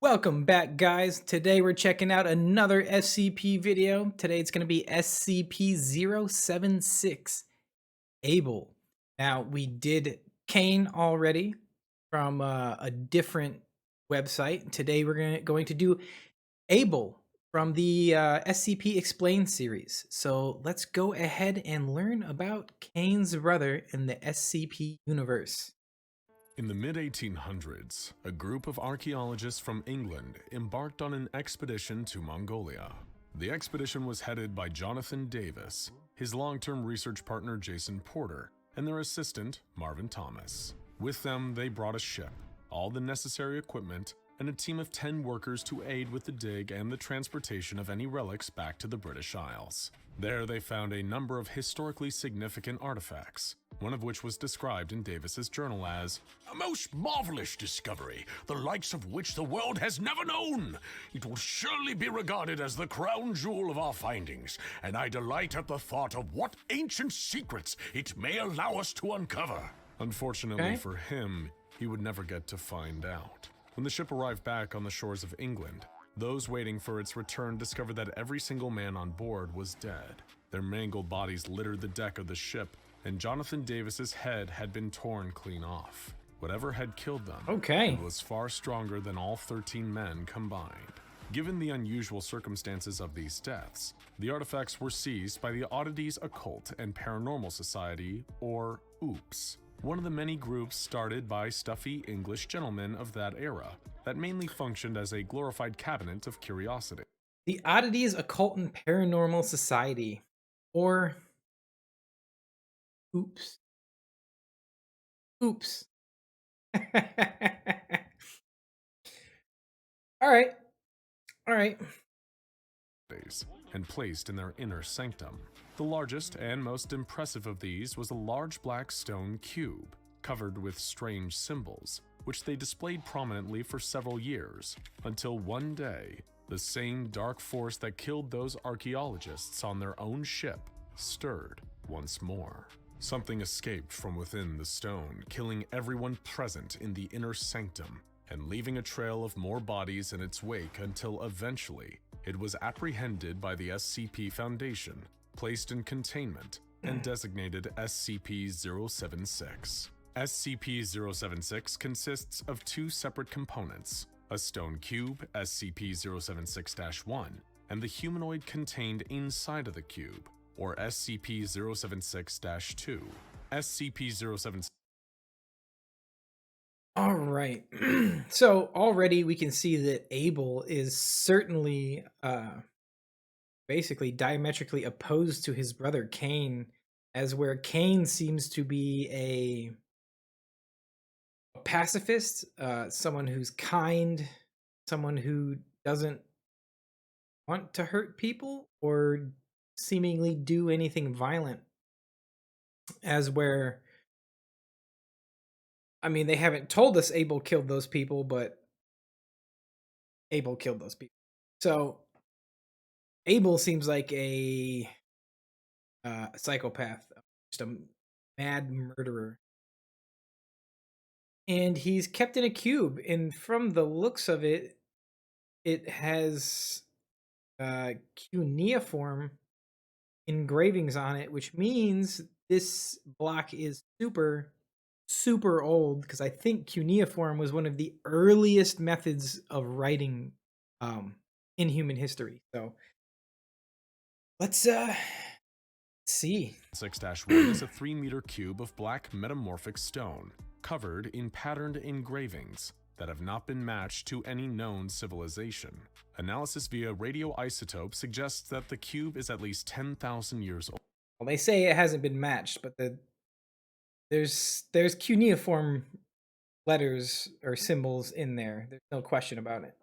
Welcome back, guys. Today we're checking out another SCP video. Today it's going to be SCP-076 Able. Now, we did Cain already from a different website. Today we're going to do Able from the SCP Explained series. So let's go ahead and learn about Cain's brother in the SCP universe. In the mid-1800s, a group of archaeologists from England embarked on an expedition to Mongolia. The expedition was headed by Jonathan Davis, his long-term research partner Jason Porter, and their assistant Marvin Thomas. With them, they brought a ship, all the necessary equipment, and a team of 10 workers to aid with the dig and the transportation of any relics back to the British Isles. There they found a number of historically significant artifacts, one of which was described in Davis's journal as a most marvelous discovery, the likes of which the world has never known. It will surely be regarded as the crown jewel of our findings, and I delight at the thought of what ancient secrets it may allow us to uncover. Unfortunately for him, he would never get to find out. When the ship arrived back on the shores of England, those waiting for its return discovered that every single man on board was dead. Their mangled bodies littered the deck of the ship, and Jonathan Davis's head had been torn clean off. Whatever had killed them was far stronger than all 13 men combined. Given the unusual circumstances of these deaths, the artifacts were seized by the Oddities Occult and Paranormal Society, or OOPS, one of the many groups started by stuffy English gentlemen of that era that mainly functioned as a glorified cabinet of curiosity. The Oddities Occult and Paranormal Society, or Oops. Oops. All right. And placed in their inner sanctum. The largest and most impressive of these was a large black stone cube, covered with strange symbols, which they displayed prominently for several years, until one day, the same dark force that killed those archaeologists on their own ship stirred once more. Something escaped from within the stone, killing everyone present in the inner sanctum, and leaving a trail of more bodies in its wake until eventually it was apprehended by the SCP Foundation, placed in containment, and designated SCP-076. SCP-076 consists of two separate components, a stone cube, SCP-076-1, and the humanoid contained inside of the cube, or SCP-076-2. SCP-076. All right. So already we can see that Able is certainly basically diametrically opposed to his brother Cain, as where Cain seems to be a pacifist, someone who's kind, someone who doesn't want to hurt people or seemingly do anything violent, as where, I mean, they haven't told us Able killed those people, but Able killed those people. So Able seems like a psychopath, just a mad murderer. And he's kept in a cube, and from the looks of it, it has cuneiform engravings on it, which means this block is super old, because I think cuneiform was one of the earliest methods of writing in human history. So let's see. 6-1 is a 3-meter cube of black metamorphic stone, covered in patterned engravings that have not been matched to any known civilization. Analysis via radioisotope suggests that the cube is at least 10,000 years old. Well, they say it hasn't been matched, but there's cuneiform letters or symbols in there. There's no question about it.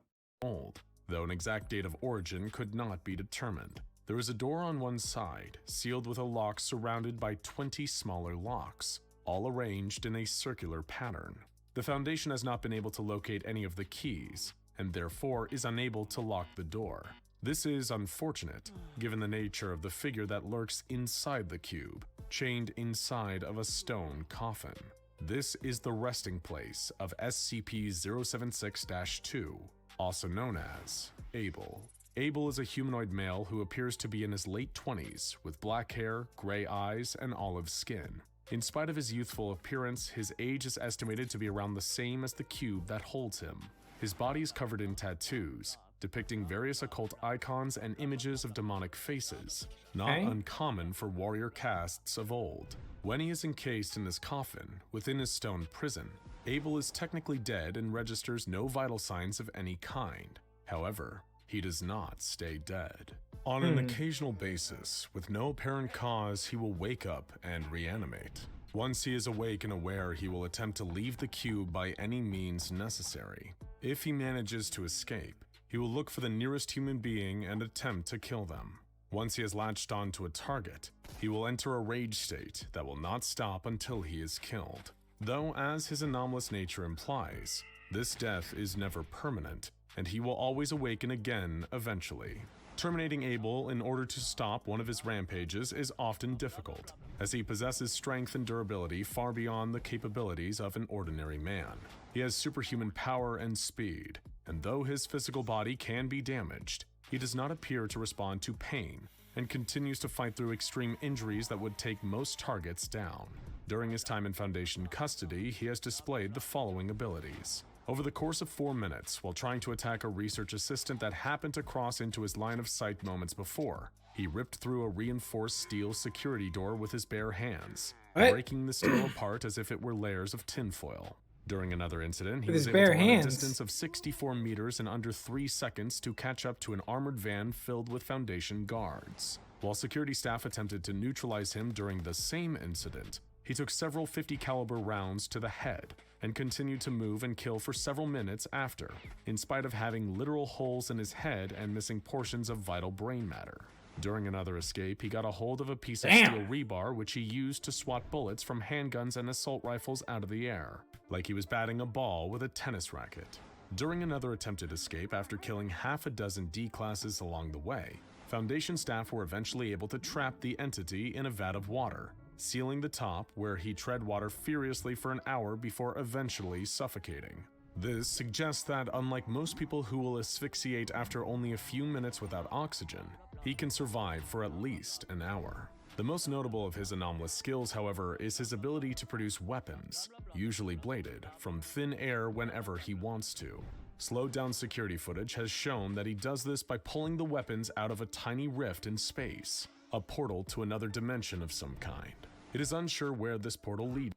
Old, though an exact date of origin could not be determined. There is a door on one side, sealed with a lock surrounded by 20 smaller locks, all arranged in a circular pattern. The Foundation has not been able to locate any of the keys, and therefore is unable to lock the door. This is unfortunate, given the nature of the figure that lurks inside the cube, chained inside of a stone coffin. This is the resting place of SCP-076-2, also known as Able. Able is a humanoid male who appears to be in his late 20s, with black hair, gray eyes, and olive skin. In spite of his youthful appearance, his age is estimated to be around the same as the cube that holds him. His body is covered in tattoos, depicting various occult icons and images of demonic faces, not Okay. uncommon for warrior castes of old. When he is encased in his coffin, within his stone prison, Able is technically dead and registers no vital signs of any kind. However, he does not stay dead. On an occasional basis, with no apparent cause, he will wake up and reanimate. Once he is awake and aware, he will attempt to leave the cube by any means necessary. If he manages to escape, he will look for the nearest human being and attempt to kill them. Once he has latched onto a target, he will enter a rage state that will not stop until he is killed. Though, as his anomalous nature implies, this death is never permanent, and he will always awaken again eventually. Terminating Able in order to stop one of his rampages is often difficult, as he possesses strength and durability far beyond the capabilities of an ordinary man. He has superhuman power and speed, and though his physical body can be damaged, he does not appear to respond to pain, and continues to fight through extreme injuries that would take most targets down. During his time in Foundation custody, he has displayed the following abilities. Over the course of 4 minutes, while trying to attack a research assistant that happened to cross into his line of sight moments before, he ripped through a reinforced steel security door with his bare hands, What? breaking the steel apart as if it were layers of tinfoil. During another incident, he With was his able to bare run a hands? distance of 64 meters in under 3 seconds to catch up to an armored van filled with Foundation guards. While security staff attempted to neutralize him during the same incident, he took several .50 caliber rounds to the head and continued to move and kill for several minutes after, in spite of having literal holes in his head and missing portions of vital brain matter. During another escape, he got a hold of a piece of steel rebar which he used to swat bullets from handguns and assault rifles out of the air, like he was batting a ball with a tennis racket. During another attempted escape after killing half a dozen D-classes along the way, Foundation staff were eventually able to trap the entity in a vat of water, sealing the top where he tread water furiously for an hour before eventually suffocating. This suggests that unlike most people who will asphyxiate after only a few minutes without oxygen, he can survive for at least an hour. The most notable of his anomalous skills, however, is his ability to produce weapons, usually bladed, from thin air whenever he wants to. Slowed down security footage has shown that he does this by pulling the weapons out of a tiny rift in space, a portal to another dimension of some kind. It is unsure where this portal leads.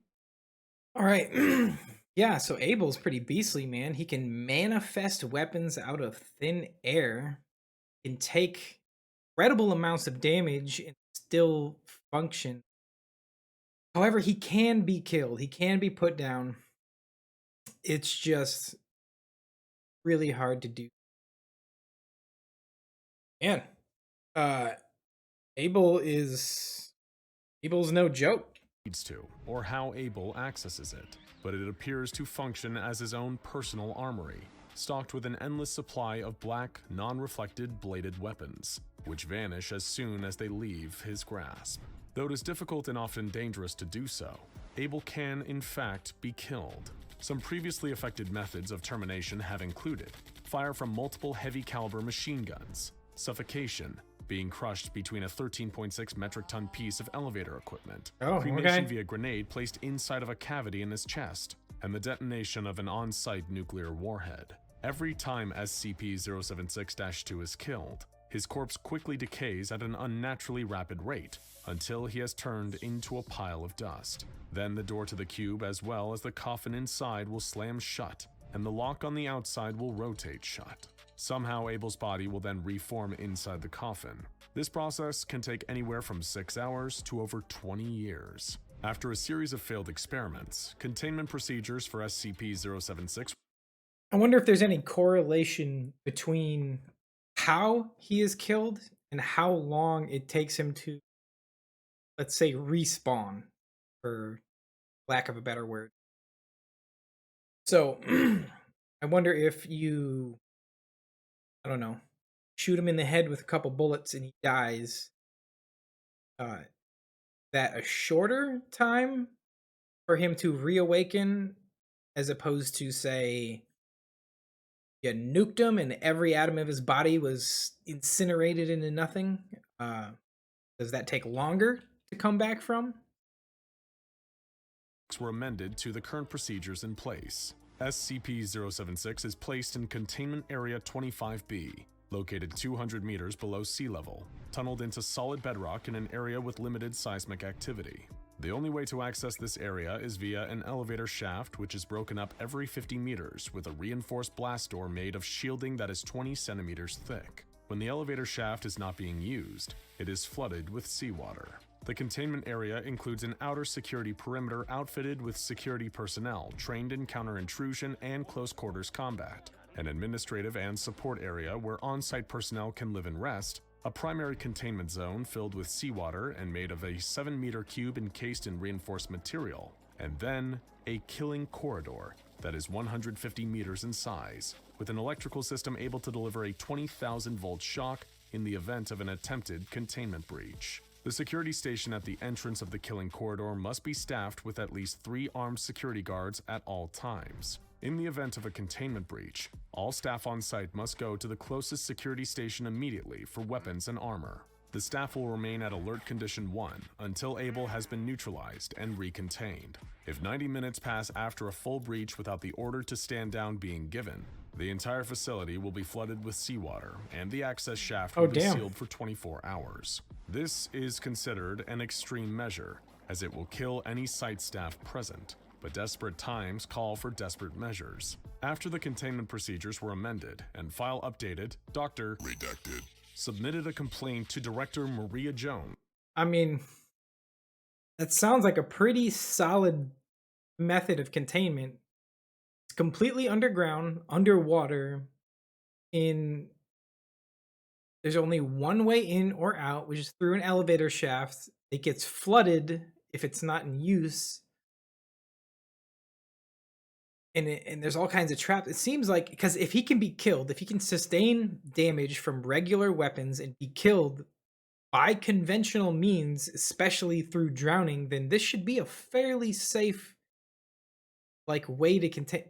All right. Yeah, so Abel's pretty beastly, man. He can manifest weapons out of thin air, can take incredible amounts of damage and still function. However, he can be killed. He can be put down. It's just really hard to do. Man, uh Abel is Abel's no joke. To, or how Able accesses it, but it appears to function as his own personal armory, stocked with an endless supply of black, non-reflected bladed weapons, which vanish as soon as they leave his grasp. Though it is difficult and often dangerous to do so, Able can, in fact, be killed. Some previously effective methods of termination have included fire from multiple heavy caliber machine guns, suffocation, being crushed between a 13.6 metric ton piece of elevator equipment, cremation via grenade placed inside of a cavity in his chest, and the detonation of an on-site nuclear warhead. Every time SCP-076-2 is killed, his corpse quickly decays at an unnaturally rapid rate until he has turned into a pile of dust. Then the door to the cube as well as the coffin inside will slam shut, and the lock on the outside will rotate shut. Somehow Abel's body will then reform inside the coffin. This process can take anywhere from 6 hours to over 20 years. After a series of failed experiments, containment procedures for SCP-076. I wonder if there's any correlation between how he is killed and how long it takes him to, let's say, respawn, for lack of a better word. So, I wonder if you, I don't know, shoot him in the head with a couple bullets and he dies, that a shorter time for him to reawaken as opposed to, say, you nuked him and every atom of his body was incinerated into nothing. Does that take longer to come back from? Were amended to the current procedures in place. SCP-076 is placed in Containment Area 25B, located 200 meters below sea level, tunneled into solid bedrock in an area with limited seismic activity. The only way to access this area is via an elevator shaft which is broken up every 50 meters with a reinforced blast door made of shielding that is 20 centimeters thick. When the elevator shaft is not being used, it is flooded with seawater. The containment area includes an outer security perimeter outfitted with security personnel trained in counter-intrusion and close-quarters combat, an administrative and support area where on-site personnel can live and rest, a primary containment zone filled with seawater and made of a 7-meter cube encased in reinforced material, and then a killing corridor that is 150 meters in size, with an electrical system able to deliver a 20,000-volt shock in the event of an attempted containment breach. The security station at the entrance of the killing corridor must be staffed with at least 3 armed security guards at all times. In the event of a containment breach, all staff on site must go to the closest security station immediately for weapons and armor. The staff will remain at Alert Condition 1 until Able has been neutralized and recontained. If 90 minutes pass after a full breach without the order to stand down being given, the entire facility will be flooded with seawater, and the access shaft will be sealed for 24 hours. This is considered an extreme measure, as it will kill any site staff present, but desperate times call for desperate measures. After the containment procedures were amended and file updated, Dr. Redacted submitted a complaint to Director Maria Jones. I mean, that sounds like a pretty solid method of containment. It's completely underground, underwater, in there's only one way in or out, which is through an elevator shaft. It gets flooded if it's not in use. And there's all kinds of traps. It seems like, because if he can be killed, if he can sustain damage from regular weapons and be killed by conventional means, especially through drowning, then this should be a fairly safe way to contain.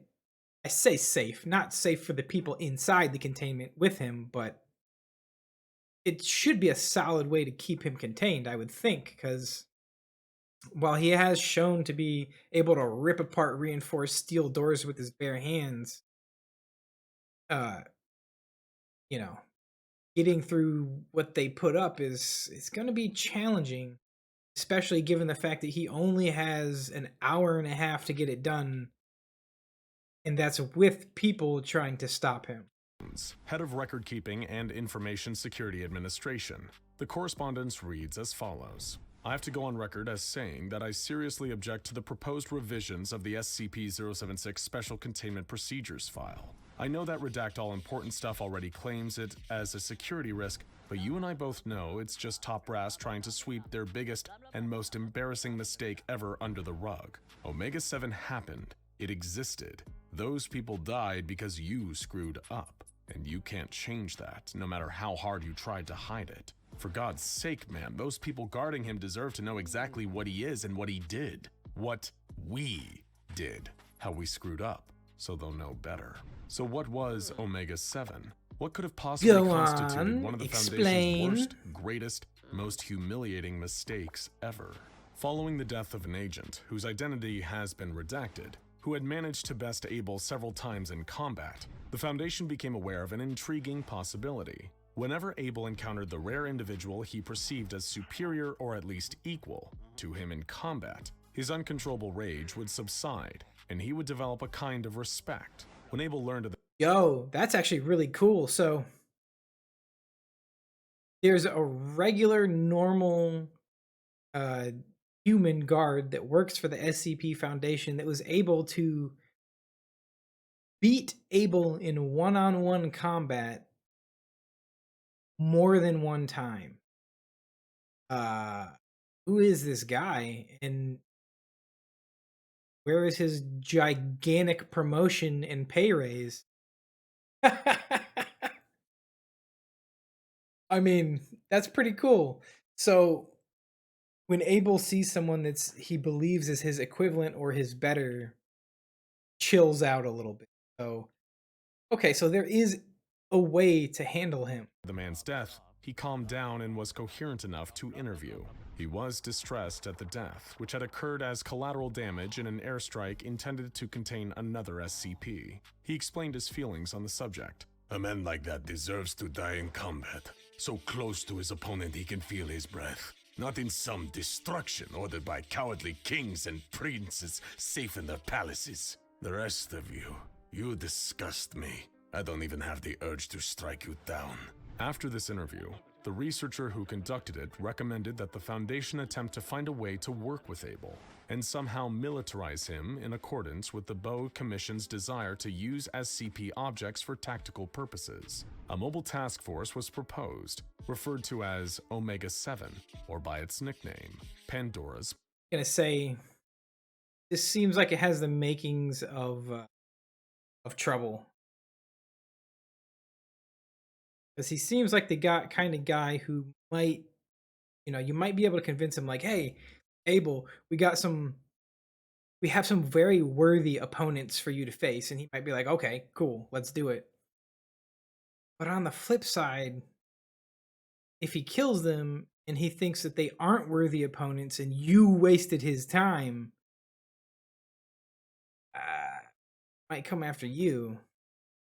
I say safe, not safe for the people inside the containment with him, but it should be a solid way to keep him contained, I would think, because while he has shown to be able to rip apart reinforced steel doors with his bare hands, uh, you know, getting through what they put up is going to be challenging, especially given the fact that he only has an hour and a half to get it done, and that's with people trying to stop him. Head of Record Keeping and Information Security Administration. The correspondence reads as follows. I have to go on record as saying that I seriously object to the proposed revisions of the SCP-076 Special Containment Procedures file. I know that Redact All Important Stuff already claims it as a security risk, but you and I both know it's just top brass trying to sweep their biggest and most embarrassing mistake ever under the rug. Omega-7 happened. It existed. Those people died because you screwed up. And you can't change that, no matter how hard you tried to hide it. For God's sake, man, those people guarding him deserve to know exactly what he is and what he did. What we did. How we screwed up. So they'll know better. So what was Omega-7? What could have possibly constituted one of the Foundation's worst, greatest, most humiliating mistakes ever? Following the death of an agent, whose identity has been redacted, who had managed to best Able several times in combat, the Foundation became aware of an intriguing possibility. Whenever Able encountered the rare individual he perceived as superior or at least equal to him in combat, his uncontrollable rage would subside, and he would develop a kind of respect. When Able learned of the Yo, that's actually really cool. So there's a regular, normal human guard that works for the SCP Foundation that was able to beat Able in one-on-one combat more than one time. Who is this guy, and where is his gigantic promotion and pay raise? I mean, that's pretty cool. So when Able sees someone that's he believes is his equivalent or his better, chills out a little bit. So Okay, so there is a way to handle him. The man's death, he calmed down and was coherent enough to interview. He was distressed at the death, which had occurred as collateral damage in an airstrike intended to contain another SCP. He explained his feelings on the subject. A man like that deserves to die in combat, so close to his opponent he can feel his breath. Not in some destruction ordered by cowardly kings and princes safe in their palaces. The rest of you, you disgust me. I don't even have the urge to strike you down. After this interview, the researcher who conducted it recommended that the Foundation attempt to find a way to work with Able and somehow militarize him in accordance with the Boe Commission's desire to use SCP objects for tactical purposes. A mobile task force was proposed, referred to as Omega-7, or by its nickname, Pandora's. I'm gonna say this seems like it has the makings of trouble. Because he seems like the kind of guy who might, you might be able to convince him, like, hey, Abel, we have some very worthy opponents for you to face. And he might be like, okay, cool, let's do it. But on the flip side, if he kills them and he thinks that they aren't worthy opponents and you wasted his time, might come after you.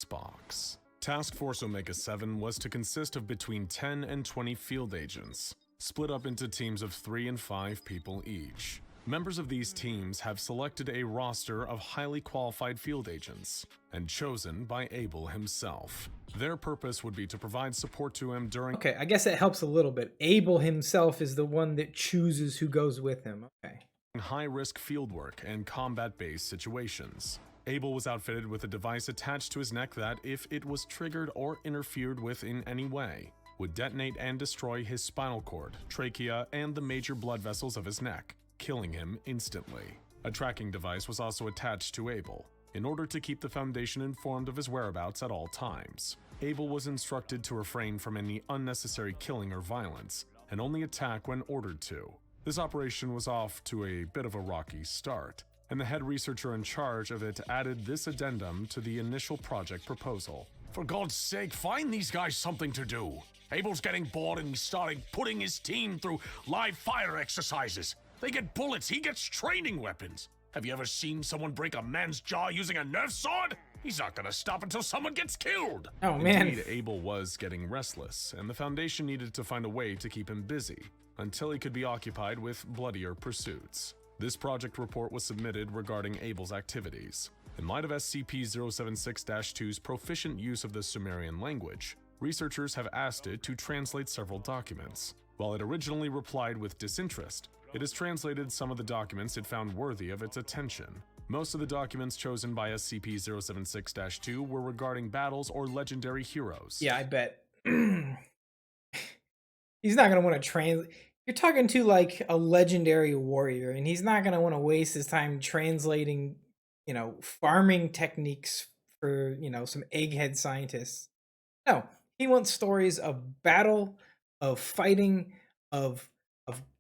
Box. Task Force Omega-7 was to consist of between 10 and 20 field agents, split up into teams of 3 and 5 people each. Members of these teams have selected a roster of highly qualified field agents, and chosen by Able himself. Their purpose would be to provide support to him during— Okay, I guess that helps a little bit. Able himself is the one that chooses who goes with him. Okay. high-risk fieldwork and combat-based situations. Able was outfitted with a device attached to his neck that, if it was triggered or interfered with in any way, would detonate and destroy his spinal cord, trachea, and the major blood vessels of his neck, killing him instantly. A tracking device was also attached to Able, in order to keep the Foundation informed of his whereabouts at all times. Able was instructed to refrain from any unnecessary killing or violence, and only attack when ordered to. This operation was off to a bit of a rocky start, and the head researcher in charge of it added this addendum to the initial project proposal. For God's sake, find these guys something to do. Abel's getting bored and he's starting putting his team through live fire exercises. They get bullets, he gets training weapons. Have you ever seen someone break a man's jaw using a Nerf sword? He's not gonna stop until someone gets killed. Oh, man. Indeed, Able was getting restless, and the Foundation needed to find a way to keep him busy, until he could be occupied with bloodier pursuits. This project report was submitted regarding Able's activities. In light of SCP-076-2's proficient use of the Sumerian language, researchers have asked it to translate several documents. While it originally replied with disinterest, it has translated some of the documents it found worthy of its attention. Most of the documents chosen by SCP-076-2 were regarding battles or legendary heroes. Yeah, I bet. He's not going to want to translate. You're talking to like a legendary warrior, and he's not going to want to waste his time translating, farming techniques for, some egghead scientists. No, he wants stories of battle, of fighting, of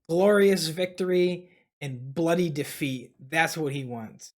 glorious victory and bloody defeat. That's what he wants.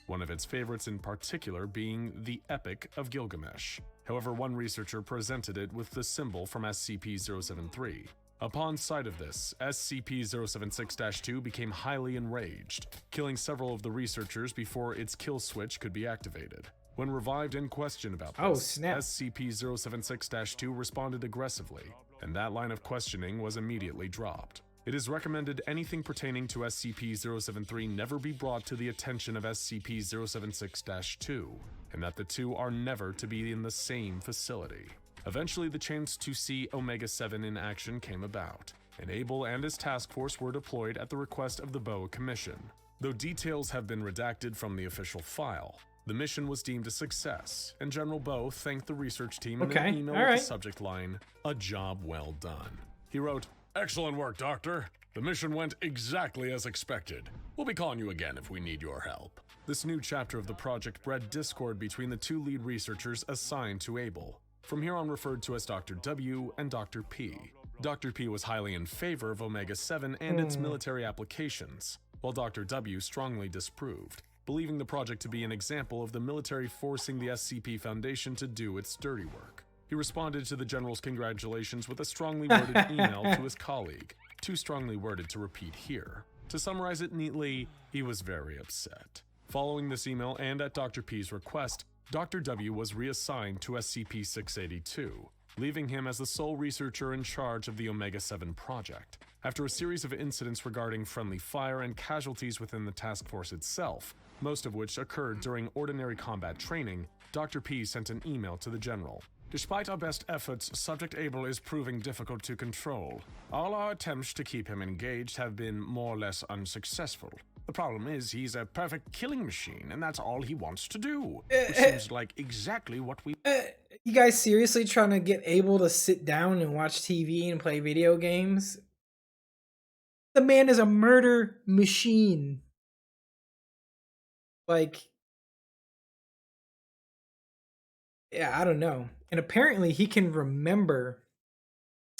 One of its favorites in particular being the Epic of Gilgamesh. However, one researcher presented it with the symbol from SCP-073. Upon sight of this, SCP-076-2 became highly enraged, killing several of the researchers before its kill switch could be activated. When revived and questioned about this, SCP-076-2 responded aggressively, and that line of questioning was immediately dropped. It is recommended anything pertaining to SCP-073 never be brought to the attention of SCP-076-2, and that the two are never to be in the same facility. Eventually, the chance to see Omega-7 in action came about, and Able and his task force were deployed at the request of the Boe Commission. Though details have been redacted from the official file, the mission was deemed a success, and General Boe thanked the research team in an email with the subject line, "A job well done." He wrote, "Excellent work, Doctor. The mission went exactly as expected. We'll be calling you again if we need your help." This new chapter of the project bred discord between the two lead researchers assigned to Able, from here on referred to as Dr. W and Dr. P. Dr. P was highly in favor of Omega-7 and its military applications, while Dr. W strongly disapproved. believing the project to be an example of the military forcing the SCP Foundation to do its dirty work. He responded to the general's congratulations with a strongly worded email to his colleague, too strongly worded to repeat here. To summarize it neatly, he was very upset. Following this email and at Dr. P's request, Dr. W was reassigned to SCP-682, leaving him as the sole researcher in charge of the Omega-7 project. After a series of incidents regarding friendly fire and casualties within the task force itself, most of which occurred during ordinary combat training, Dr. P sent an email to the general. Despite our best efforts, Subject Able is proving difficult to control. All our attempts to keep him engaged have been more or less unsuccessful. The problem is he's a perfect killing machine, and that's all he wants to do. Which seems like exactly what we... You guys seriously trying to get Able to sit down and watch TV and play video games? The man is a murder machine. Like, yeah, I don't know. And apparently he can remember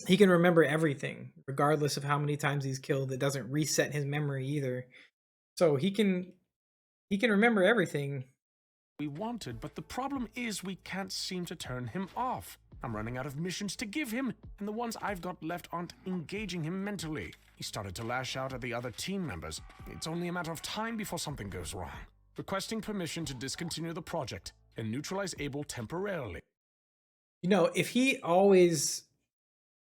everything, regardless of how many times he's killed. It doesn't reset his memory either. So he can remember everything. We wanted, but the problem is we can't seem to turn him off. I'm running out of missions to give him, and the ones I've got left aren't engaging him mentally. He started to lash out at the other team members. It's only a matter of time before something goes wrong. Requesting permission to discontinue the project and neutralize Able temporarily. You know, if he always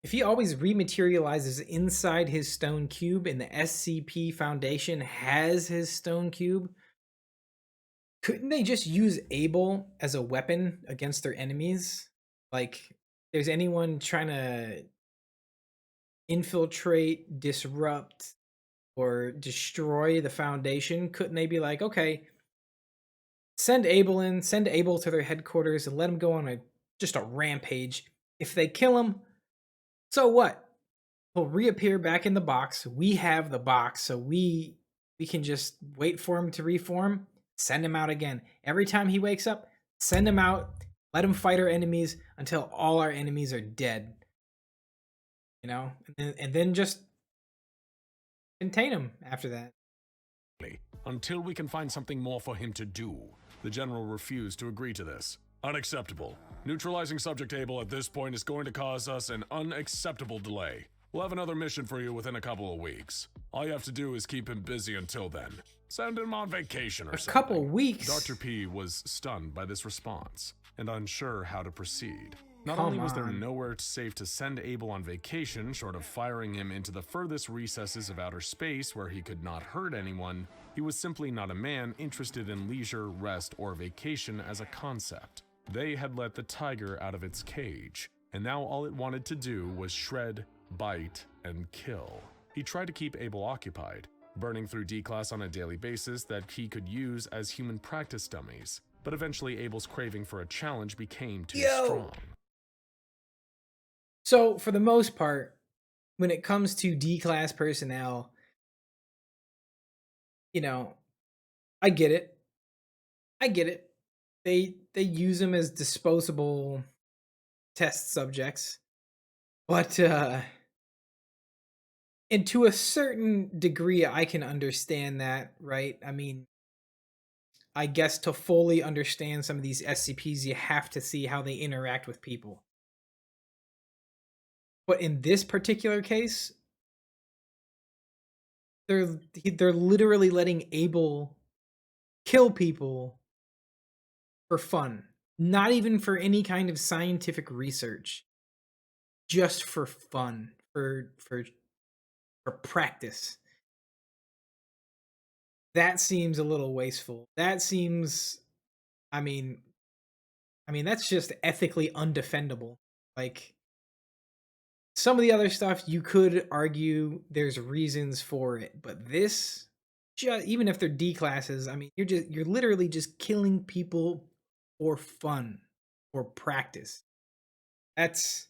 rematerializes inside his stone cube and the SCP Foundation has his stone cube, couldn't they just use Able as a weapon against their enemies? Like, if there's anyone trying to infiltrate, disrupt, or destroy the Foundation, couldn't they be like, okay, send Able to their headquarters and let him go on just a rampage. If they kill him, so what? He'll reappear back in the box. We have the box, so we can just wait for him to reform, send him out again. Every time he wakes up, send him out, let him fight our enemies until all our enemies are dead. You know? And then just contain him after that. Until we can find something more for him to do. The general refused to agree to this. Unacceptable. Neutralizing Subject Able at this point is going to cause us an unacceptable delay. We'll have another mission for you within a couple of weeks. All you have to do is keep him busy until then. Send him on vacation or something. A couple weeks? Dr. P was stunned by this response and unsure how to proceed. Not only was there nowhere safe to send Able on vacation, short of firing him into the furthest recesses of outer space where he could not hurt anyone, he was simply not a man interested in leisure, rest, or vacation as a concept. They had let the tiger out of its cage, and now all it wanted to do was shred, bite, and kill. He tried to keep Able occupied, burning through D-Class on a daily basis that he could use as human practice dummies, but eventually Able's craving for a challenge became too strong. So, for the most part, when it comes to D-Class personnel, you know, I get it. They use them as disposable test subjects. But and to a certain degree I can understand that, right? I mean, I guess to fully understand some of these SCPs, you have to see how they interact with people. But in this particular case, they're literally letting Able kill people for fun, not even for any kind of scientific research, just for fun, for practice. That seems a little wasteful. That seems, I mean that's just ethically undefendable. Like, some of the other stuff you could argue there's reasons for it, but this, even if they're D classes, I mean, you're literally just killing people for fun, for practice. That's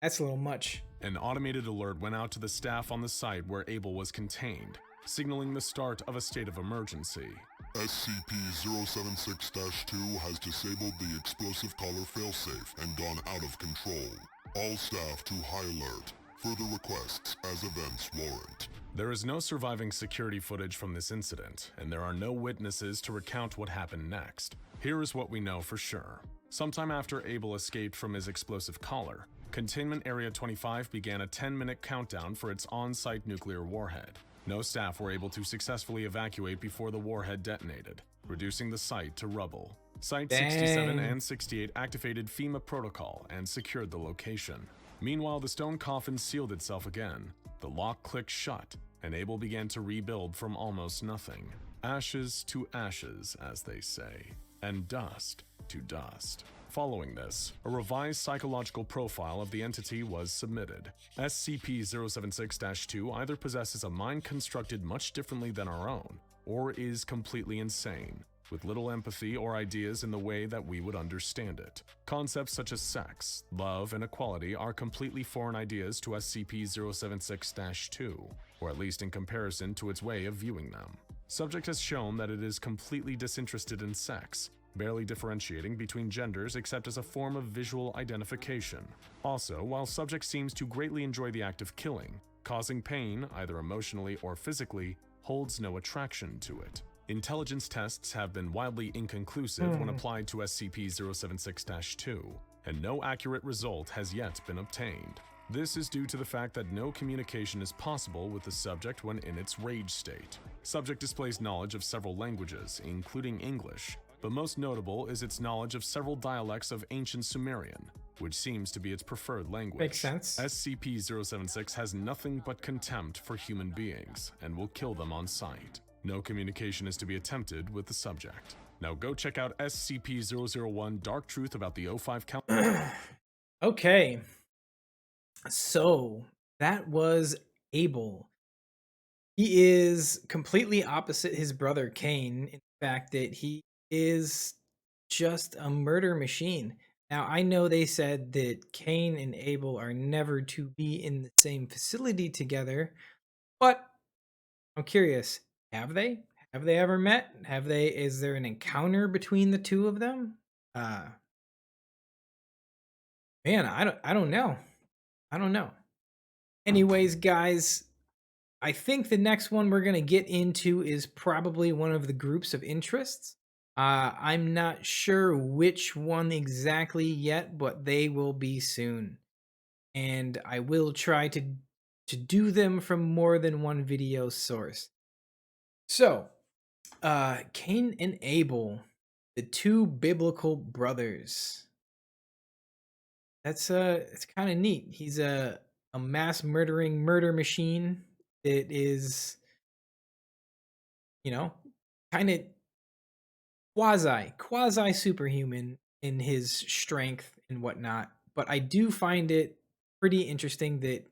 a little much. An automated alert went out to the staff on the site where Able was contained, signaling the start of a state of emergency. SCP-076-2 has disabled the explosive collar failsafe and gone out of control. All staff to high alert. further requests as events warrant. There is no surviving security footage from this incident, and there are no witnesses to recount what happened next. Here is what we know for sure. Sometime after Able escaped from his explosive collar, Containment Area 25 began a 10-minute countdown for its on-site nuclear warhead. No staff were able to successfully evacuate before the warhead detonated, reducing the site to rubble. Site 67 and 68 activated FEMA protocol and secured the location. Meanwhile, the stone coffin sealed itself again. The lock clicked shut, and Able began to rebuild from almost nothing. Ashes to ashes, as they say, and dust to dust. Following this, a revised psychological profile of the entity was submitted. SCP-076-2 either possesses a mind constructed much differently than our own, or is completely insane, with little empathy or ideas in the way that we would understand it. Concepts such as sex, love, and equality are completely foreign ideas to SCP-076-2, or at least in comparison to its way of viewing them. Subject has shown that it is completely disinterested in sex, barely differentiating between genders except as a form of visual identification. Also, while subject seems to greatly enjoy the act of killing, causing pain, either emotionally or physically, holds no attraction to it. Intelligence tests have been wildly inconclusive when applied to SCP-076-2, and no accurate result has yet been obtained. This is due to the fact that no communication is possible with the subject when in its rage state. Subject displays knowledge of several languages, including English, but most notable is its knowledge of several dialects of Ancient Sumerian, which seems to be its preferred language. Makes sense. SCP-076 has nothing but contempt for human beings and will kill them on sight. No communication is to be attempted with the subject. Now go check out SCP-001 Dark Truth about the O5 count. Okay. So that was Able. He is completely opposite his brother Cain in the fact that he is just a murder machine. Now, I know they said that Cain and Able are never to be in the same facility together, but I'm curious, have they? Have they ever met? Is there an encounter between the two of them? Uh Man, I don't know. I don't know. Anyways, guys, I think the next one we're going to get into is probably one of the groups of interests. I'm not sure which one exactly yet, but they will be soon. And I will try to do them from more than one video source. So, Cain and Abel, the two biblical brothers. It's kind of neat. He's a mass murdering murder machine that is, you know, kind of quasi superhuman in his strength and whatnot. But I do find it pretty interesting that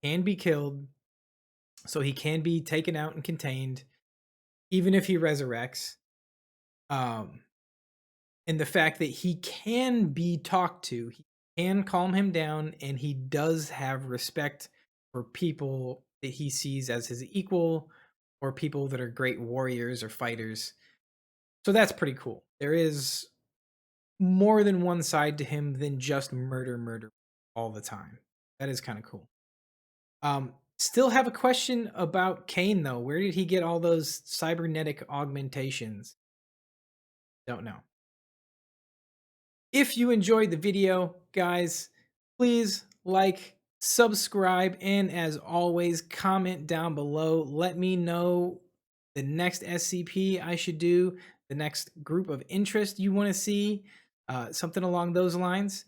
can be killed, so he can be taken out and contained, even if he resurrects. Um, and the fact that he can be talked to, he can calm him down, and he does have respect for people that he sees as his equal or people that are great warriors or fighters. So that's pretty cool. There is more than one side to him than just murder all the time. That is kind of cool. Still have a question about Cain though. Where did he get all those cybernetic augmentations? Don't know. If you enjoyed the video, guys, please like, subscribe, and as always, comment down below. Let me know the next SCP I should do, the next group of interest you want to see, something along those lines.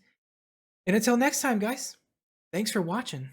And until next time, guys, thanks for watching.